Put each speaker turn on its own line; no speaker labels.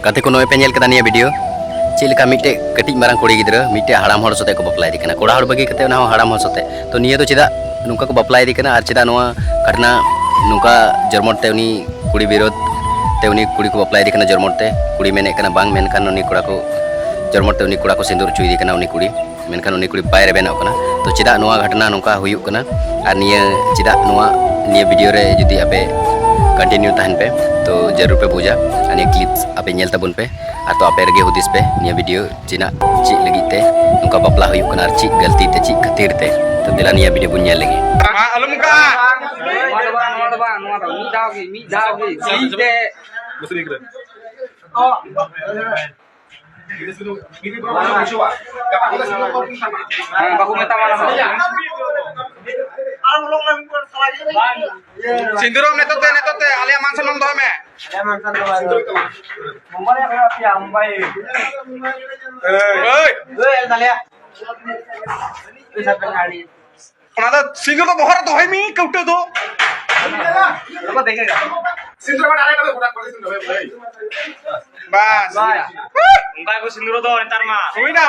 Kate ko noy penyel kata niya video. Cilika mite ketik marang kuri gidra, mite haram hor sote ko baplai dikana. Koda hor bagi kate na haram hor sote. To niya to cida nungka ko baplai dikana ar cida noa karena nungka Jermon te uni kuri birod te uni kuri ko baplai dikana Jermon te kuri menek kana bang menkan uni koda ko Jermon te uni koda ko sindur cuy dikana uni kuri menkan uni kuri bayar benak kana. To cida noa ghatna nungka huyuk kana ar niya cida noa niya video re judi ape continue tahan pe तो जरूर पे पूजा अनि clips आपे nail तबन पे atau apa rege hudis pe nia video cina cik lagi teh nungka baplah huyuk kena cik galti teh cik ketir teh to dela nia video punya lagi
alum ka mi dao ki si de oh baku meta mana Sindirom netote alia mansan nom doy me mansan doy mumbai ya pia mumbai oi talia bisa pengali ada sindir to bahar doy mi kaute do apa देखेगा sindir का डाले का फटाक sindir होय बस उनका को sindir दो entar ma हुई ना